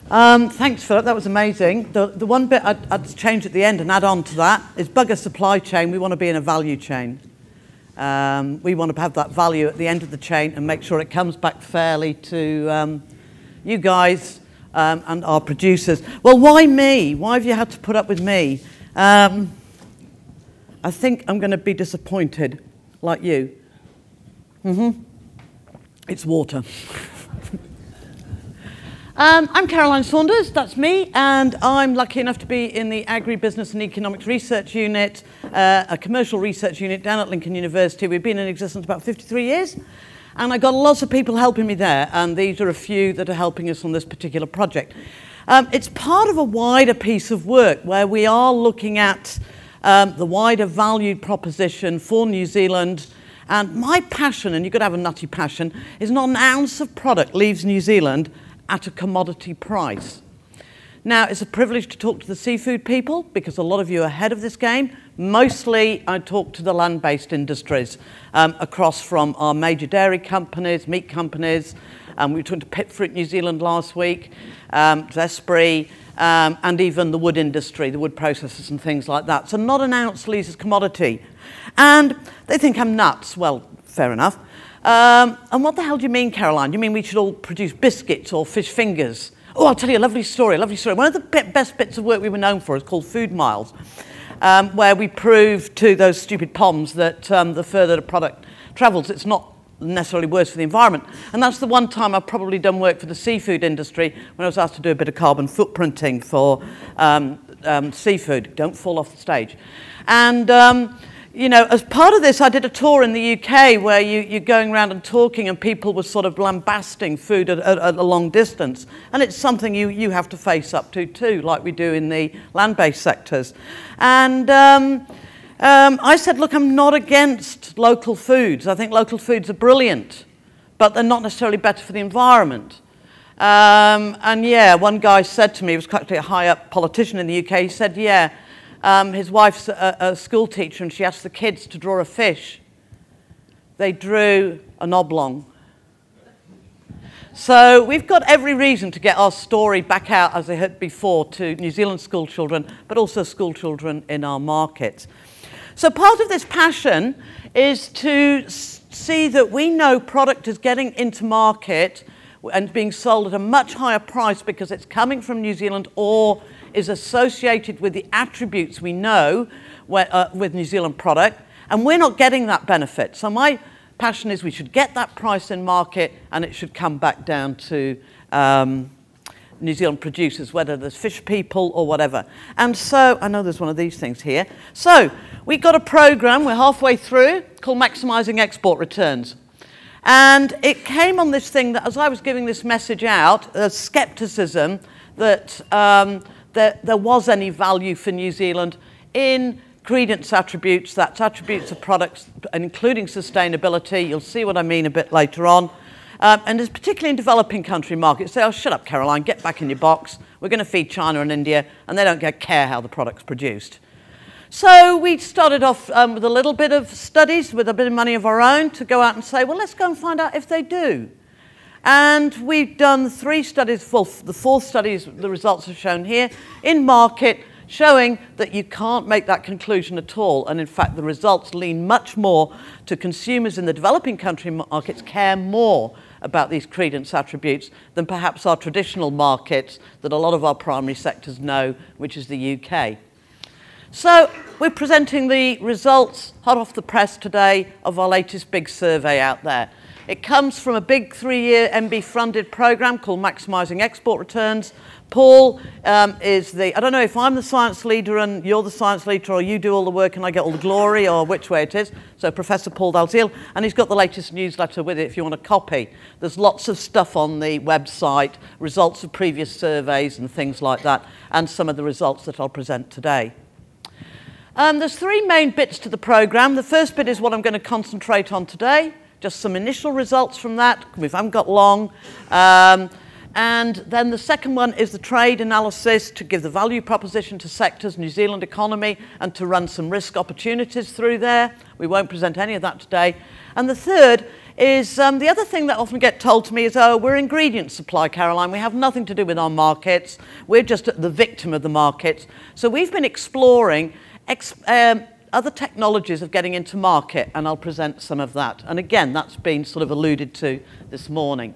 Thanks, Philip. That was amazing. The one bit I'd change at the end and add on to that is bugger supply chain. We want to be in a value chain. We want to have that value at the end of the chain and make sure it comes back fairly to you guys and our producers. Well, why me? Why have you had to put up with me? I think I'm going to be disappointed, like you. It's water. I'm Caroline Saunders, that's me, and I'm lucky enough to be in the Agribusiness and Economics Research Unit, a commercial research unit down at Lincoln University. We've been in existence about 53 years, and I got lots of people helping me there, and these are a few that are helping us on this particular project. It's part of a wider piece of work where we are looking at the wider value proposition for New Zealand. And my passion, and you've got to have a nutty passion, is not an ounce of product leaves New Zealand at a commodity price. Now, it's a privilege to talk to the seafood people because a lot of you are ahead of this game. Mostly, I talk to the land-based industries across from our major dairy companies, meat companies. We talked to Pipfruit New Zealand last week, Zespri, and even the wood industry, the wood processors and things like that. So not an ounce leaves as commodity. And they think I'm nuts. Well, fair enough. And what the hell do you mean, Caroline? You mean we should all produce biscuits or fish fingers? Oh, I'll tell you a lovely story, One of the best bits of work we were known for is called Food Miles, where we proved to those stupid POMs that the further the product travels, it's not necessarily worse for the environment. And that's the one time I've probably done work for the seafood industry when I was asked to do a bit of carbon footprinting for seafood. Don't fall off the stage. And you know, as part of this, I did a tour in the UK where you're going around and talking and people were sort of lambasting food at a long distance. And it's something you have to face up to too, like we do in the land-based sectors. And I said, look, I'm not against local foods. I think local foods are brilliant, but they're not necessarily better for the environment. And yeah, one guy said to me, he was actually a high-up politician in the UK, he said, yeah, his wife's a school teacher and she asked the kids to draw a fish. They drew an oblong. So we've got every reason to get our story back out, as I heard before, to New Zealand school children, but also school children in our markets. So part of this passion is to see that we know product is getting into market and being sold at a much higher price because it's coming from New Zealand or is associated with the attributes we know with New Zealand product, and we're not getting that benefit. So my passion is we should get that price in market and it should come back down to New Zealand producers, whether there's fish people or whatever. And so, I know there's one of these things here. So, we've got a program, we're halfway through, called Maximising Export Returns. And it came on this thing that as I was giving this message out, scepticism that there was any value for New Zealand in credence attributes, that's attributes of products, including sustainability. You'll see what I mean a bit later on. And it's particularly in developing country markets. Say, oh, shut up, Caroline, get back in your box. We're going to feed China and India, and they don't care how the product's produced. So we started off with a little bit of studies, with a bit of money of our own, to go out and say, well, let's go and find out if they do. And we've done 3 studies, the 4th study is the results are shown here, in market, showing that you can't make that conclusion at all. And in fact, the results lean much more to consumers in the developing country markets care more about these credence attributes than perhaps our traditional markets that a lot of our primary sectors know, which is the UK. So we're presenting the results hot off the press today of our latest big survey out there. It comes from a big 3-year MB-funded program called Maximising Export Returns. Paul is I don't know if I'm the science leader and you're the science leader, or you do all the work and I get all the glory, or which way it is. So Professor Paul Dalziel, and he's got the latest newsletter with it if you want a copy. There's lots of stuff on the website, results of previous surveys and things like that, and some of the results that I'll present today. There's 3 main bits to the program. The first bit is what I'm going to concentrate on today. Just some initial results from that. We haven't got long. And then the second one is the trade analysis to give the value proposition to sectors, New Zealand economy, and to run some risk opportunities through there. We won't present any of that today. And the third is the other thing that often get told to me is, oh, we're ingredient supply, Caroline. We have nothing to do with our markets. We're just the victim of the markets. So we've been exploring other technologies of getting into market, and I'll present some of that. And again, that's been sort of alluded to this morning.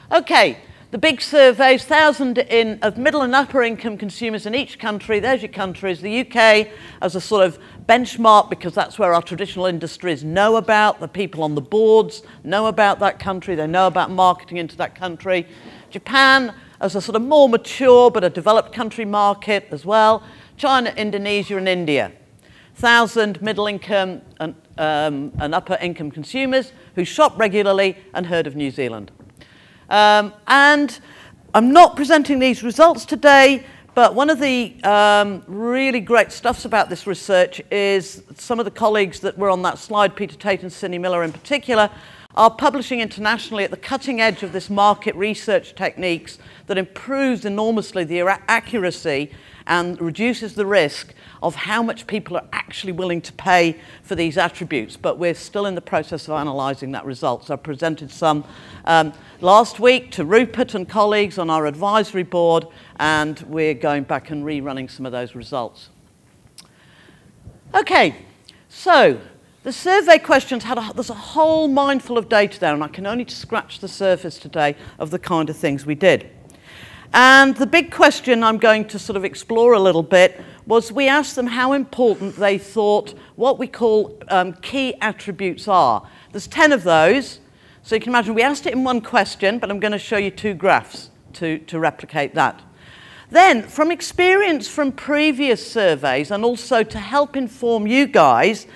Okay, the big surveys, 1,000 of middle and upper income consumers in each country. There's your countries. The UK as a sort of benchmark, because that's where our traditional industries know about. The people on the boards know about that country. They know about marketing into that country. Japan as a sort of more mature but a developed country market as well. China, Indonesia and India. 1,000 middle income and upper income consumers who shop regularly and heard of New Zealand. And I'm not presenting these results today, but one of the really great stuffs about this research is some of the colleagues that were on that slide, Peter Tate and Cindy Miller in particular, are publishing internationally at the cutting edge of this market research techniques that improves enormously the accuracy and reduces the risk of how much people are actually willing to pay for these attributes. But we're still in the process of analysing that result. So I presented some last week to Rupert and colleagues on our advisory board, and we're going back and rerunning some of those results. Okay, so the survey questions there's a whole mindful of data there, and I can only scratch the surface today of the kind of things we did. And the big question I'm going to sort of explore a little bit was we asked them how important they thought what we call key attributes are. There's 10 of those, so you can imagine we asked it in one question, but I'm going to show you 2 graphs to replicate that. Then, from experience from previous surveys, and also to help inform you guys,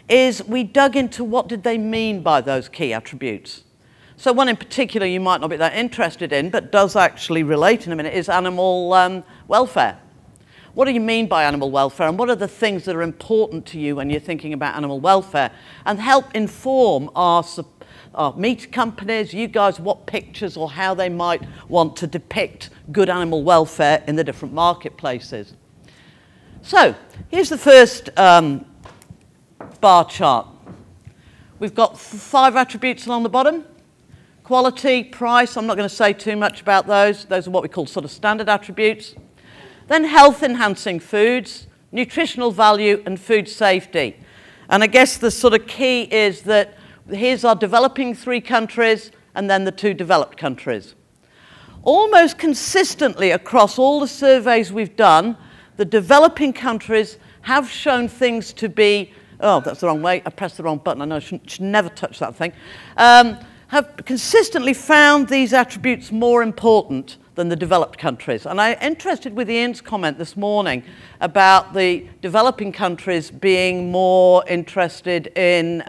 is we dug into what did they mean by those key attributes. So one in particular you might not be that interested in, but does actually relate in a minute, is animal welfare. What do you mean by animal welfare, and what are the things that are important to you when you're thinking about animal welfare? And help inform our meat companies, you guys, what pictures or how they might want to depict good animal welfare in the different marketplaces. So here's the first bar chart. We've got 5 attributes along the bottom. Quality, price, I'm not going to say too much about those. Those are what we call sort of standard attributes. Then health-enhancing foods, nutritional value, and food safety. And I guess the sort of key is that here's our developing 3 countries and then the 2 developed countries. Almost consistently across all the surveys we've done, the developing countries have shown things to be, oh, that's the wrong way, I pressed the wrong button, I know I should never touch that thing, have consistently found these attributes more important than the developed countries. And I'm interested with Ian's comment this morning about the developing countries being more interested in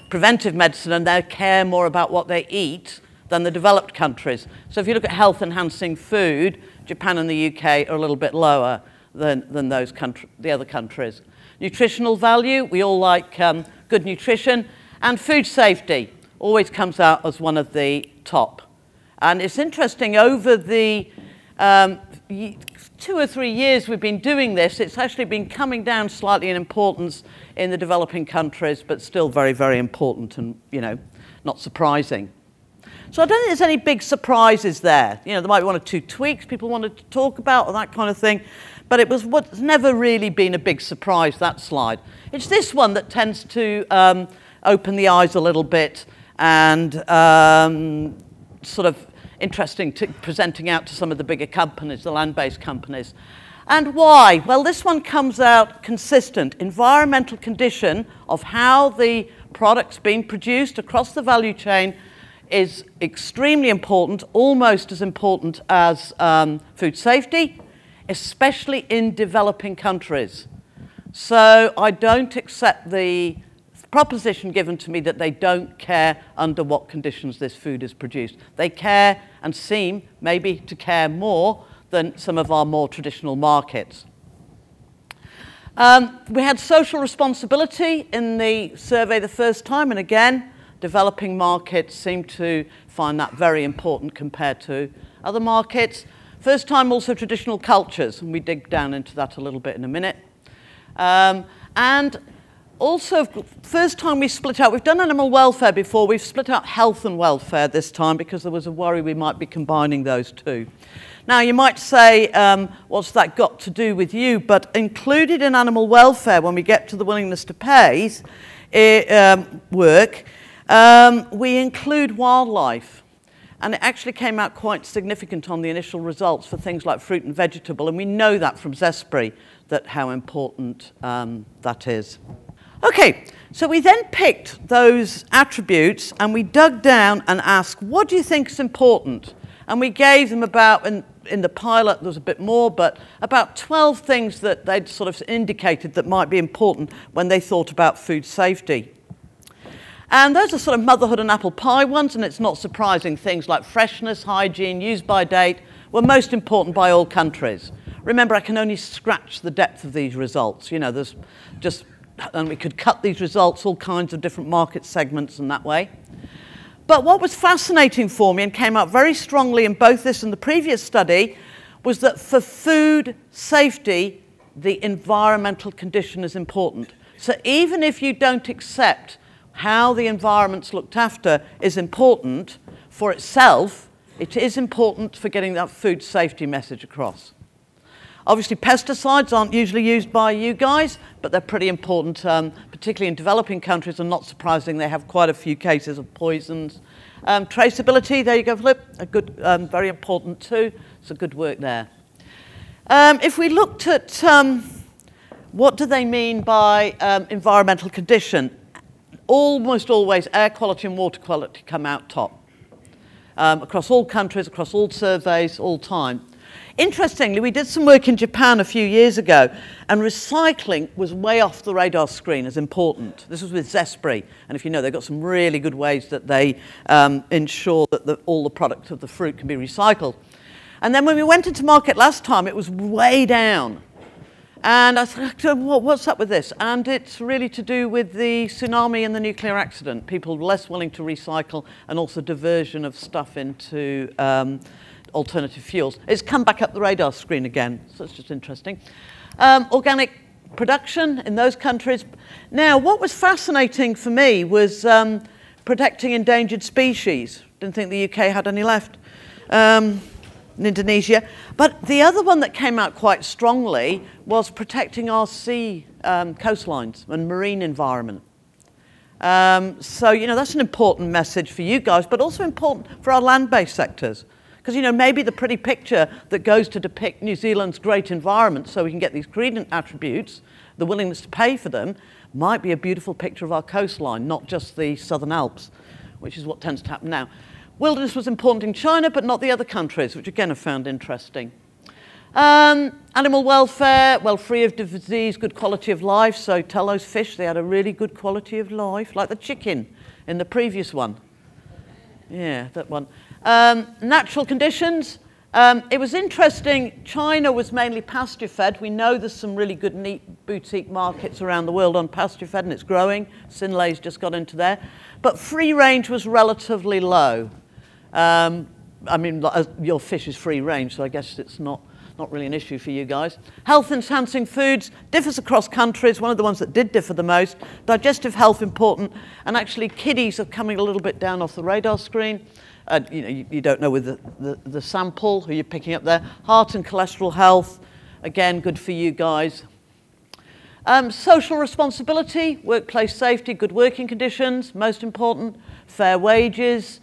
preventive medicine and they care more about what they eat than the developed countries. So if you look at health-enhancing food, Japan and the UK are a little bit lower than those the other countries. Nutritional value, we all like good nutrition, and food safety always comes out as one of the top. And it's interesting, over the 2 or 3 years we've been doing this, it's actually been coming down slightly in importance in the developing countries, but still very, very important and, you know, not surprising. So I don't think there's any big surprises there. You know, there might be 1 or 2 tweaks people wanted to talk about or that kind of thing, but it was what's never really been a big surprise, that slide. It's this one that tends to open the eyes a little bit and sort of interesting to presenting out to some of the bigger companies, the land-based companies. And why? Well, this one comes out consistent. Environmental condition of how the product's being produced across the value chain is extremely important, almost as important as food safety, especially in developing countries. So I don't accept the proposition given to me that they don't care under what conditions this food is produced. They care and seem maybe to care more than some of our more traditional markets. We had social responsibility in the survey the first time, and again, developing markets seem to find that very important compared to other markets. First time also traditional cultures, and we dig down into that a little bit in a minute. And Also, first time we split out, we've done animal welfare before, we've split out health and welfare this time because there was a worry we might be combining those two. Now, you might say, what's that got to do with you? But included in animal welfare, when we get to the willingness to pay work, we include wildlife. And it actually came out quite significant on the initial results for things like fruit and vegetable, and we know that from Zespri, that how important that is. Okay, so we then picked those attributes and we dug down and asked, what do you think is important? And we gave them about, in the pilot there was a bit more, but about 12 things that they'd sort of indicated that might be important when they thought about food safety. And those are sort of motherhood and apple pie ones, and it's not surprising. Things like freshness, hygiene, use by date were most important by all countries. Remember, I can only scratch the depth of these results. You know, there's just, and we could cut these results, all kinds of different market segments in that way. But what was fascinating for me and came out very strongly in both this and the previous study was that for food safety, the environmental condition is important. So even if you don't accept how the environment's looked after is important for itself, it is important for getting that food safety message across. Obviously, pesticides aren't usually used by you guys, but they're pretty important, particularly in developing countries, and not surprising, they have quite a few cases of poisons. Traceability, there you go, Flip, a good, very important too, so good work there. If we looked at what do they mean by environmental condition, almost always air quality and water quality come out top. Across all countries, across all surveys, all time. Interestingly, we did some work in Japan a few years ago, and recycling was way off the radar screen as important. This was with Zespri, and if you know, they've got some really good ways that they ensure that all the product of the fruit can be recycled. And then when we went into market last time, it was way down. And I thought, what's up with this? And it's really to do with the tsunami and the nuclear accident. People less willing to recycle, and also diversion of stuff into alternative fuels. It's come back up the radar screen again, so it's just interesting. Organic production in those countries. Now, what was fascinating for me was protecting endangered species. Didn't think the UK had any left. In Indonesia. But the other one that came out quite strongly was protecting our sea coastlines and marine environment. So, you know, that's an important message for you guys, but also important for our land-based sectors. Because, you know, maybe the pretty picture that goes to depict New Zealand's great environment so we can get these credent attributes, the willingness to pay for them, might be a beautiful picture of our coastline, not just the Southern Alps, which is what tends to happen now. Wilderness was important in China, but not the other countries, which again I found interesting. Animal welfare, well, free of disease, good quality of life. So tell those fish they had a really good quality of life, like the chicken in the previous one. Yeah, that one. Natural conditions. It was interesting. China was mainly pasture-fed. We know there's some really good, neat boutique markets around the world on pasture-fed, and it's growing. Sinlei's just got into there. But free range was relatively low. I mean, your fish is free range, so I guess it's not really an issue for you guys. Health-enhancing foods differs across countries. One of the ones that did differ the most. Digestive health important, and actually kiddies are coming a little bit down off the radar screen. You know, you don't know with the sample who you're picking up there. Heart and cholesterol health, again, good for you guys. Social responsibility, workplace safety, good working conditions, most important. Fair wages.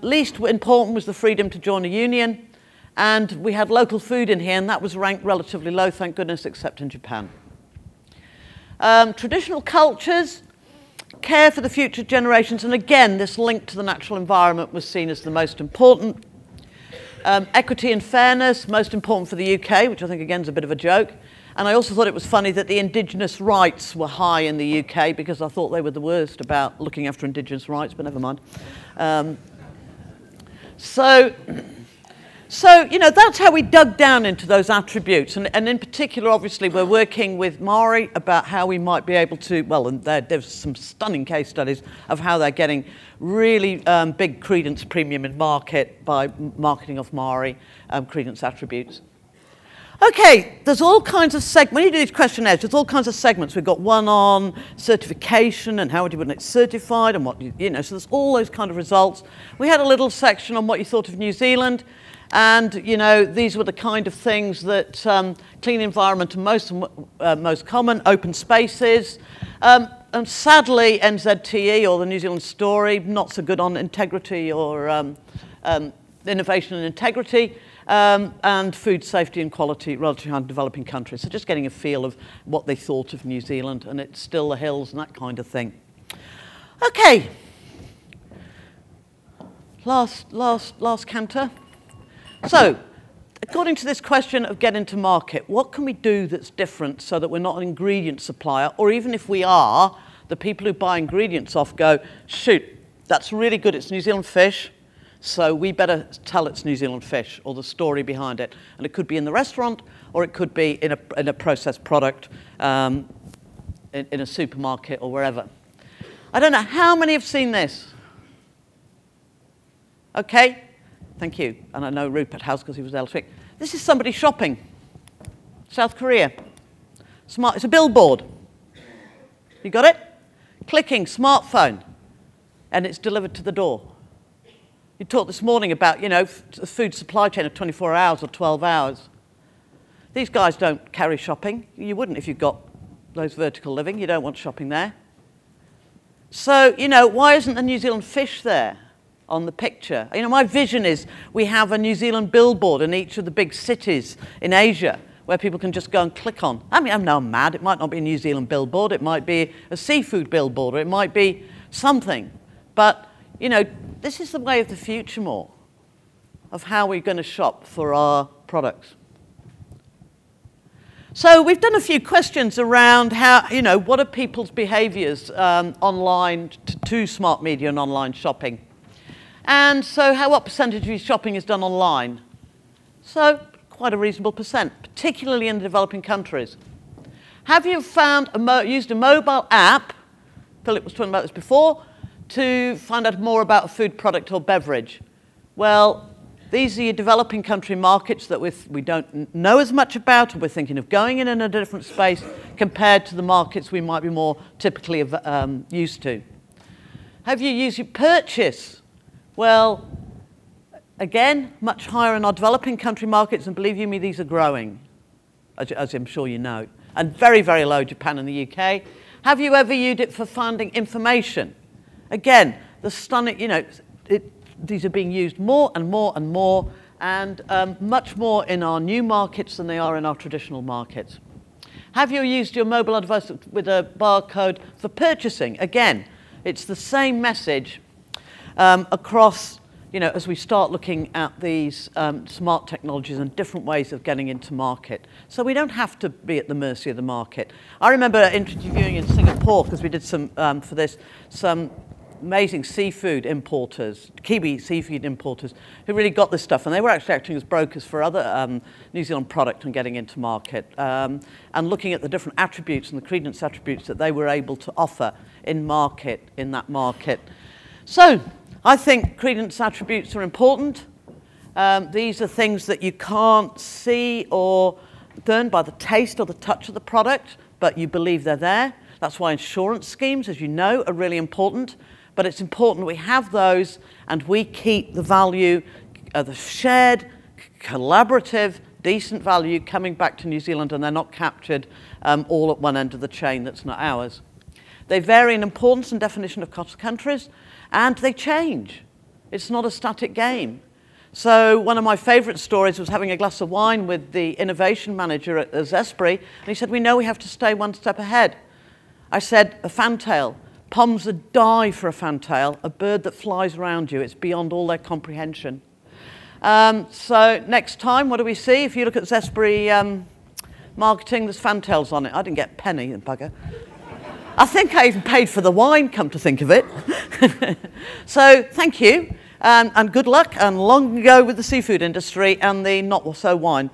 Least important was the freedom to join a union. And we had local food in here, and that was ranked relatively low, thank goodness, except in Japan. Traditional cultures, care for the future generations, and again, this link to the natural environment was seen as the most important. Equity and fairness, most important for the UK, which I think again is a bit of a joke. And I also thought it was funny that the indigenous rights were high in the UK, because I thought they were the worst about looking after indigenous rights, but never mind. So, you know, that's how we dug down into those attributes. And in particular, obviously, we're working with Maori about how we might be able to, well, and there's some stunning case studies of how they're getting really big credence premium in market by marketing of Maori credence attributes. Okay, there's all kinds of segments. When you do these questionnaires, there's all kinds of segments. We've got one on certification and how would you want it certified and what, you know, so there's all those kind of results. We had a little section on what you thought of New Zealand. And, you know, these were the kind of things that clean environment are most common, open spaces. And sadly, NZTE, or the New Zealand Story, not so good on integrity or innovation and integrity. And food safety and quality relative to developing countries. So just getting a feel of what they thought of New Zealand, and it's still the hills and that kind of thing. Okay, last canter. So, according to this question of getting to market, what can we do that's different so that we're not an ingredient supplier, or even if we are, the people who buy ingredients off go, shoot, that's really good, it's New Zealand fish. So we better tell it's New Zealand fish or the story behind it. And it could be in the restaurant or it could be in a processed product in a supermarket or wherever. I don't know, how many have seen this? Okay, thank you. And I know Rupert has because he was there last week. This is somebody shopping. South Korea. It's a billboard. You got it? Clicking, smartphone. And it's delivered to the door. You talked this morning about, you know, a food supply chain of 24 hours or 12 hours. These guys don't carry shopping. You wouldn't if you've got those vertical living. You don't want shopping there. So, you know, why isn't the New Zealand fish there on the picture? You know, my vision is we have a New Zealand billboard in each of the big cities in Asia where people can just go and click on. I mean, I'm mad. It might not be a New Zealand billboard. It might be a seafood billboard, or it might be something. But, you know, this is the way of the future more, of how we're going to shop for our products. So we've done a few questions around how, you know, what are people's behaviours online to smart media and online shopping. And so what percentage of your shopping is done online? So quite a reasonable percent, particularly in the developing countries. Have you used a mobile app, Philip was talking about this before, to find out more about a food product or beverage? Well, these are your developing country markets that we don't know as much about, and we're thinking of going in a different space compared to the markets we might be more typically used to. Have you used your purchase? Well, again, much higher in our developing country markets, and believe you me, these are growing, as I'm sure you know, and very, very low Japan and the UK. Have you ever used it for finding information? Again, the stunning, you know, these are being used more and more and more, and much more in our new markets than they are in our traditional markets. Have you used your mobile device with a barcode for purchasing? Again, it's the same message across, you know, as we start looking at these smart technologies and different ways of getting into market. So we don't have to be at the mercy of the market. I remember interviewing in Singapore, because we did some, for this, some amazing seafood importers, Kiwi seafood importers, who really got this stuff, and they were actually acting as brokers for other New Zealand product and getting into market, and looking at the different attributes and the credence attributes that they were able to offer in that market. So I think credence attributes are important. These are things that you can't see or learn by the taste or the touch of the product, but you believe they're there. That's why insurance schemes, as you know, are really important. But it's important we have those and we keep the value, the shared, collaborative, decent value coming back to New Zealand, and they're not captured all at one end of the chain that's not ours. They vary in importance and definition across countries, and they change. It's not a static game. So one of my favourite stories was having a glass of wine with the innovation manager at Zespri, and he said, we know we have to stay one step ahead. I said, a fantail. Poms would die for a fantail, a bird that flies around you. It's beyond all their comprehension. So next time, what do we see? If you look at Zespri marketing, there's fantails on it. I didn't get a penny, the bugger. I think I even paid for the wine, come to think of it. So thank you, and good luck, and long go with the seafood industry and the not-so wine.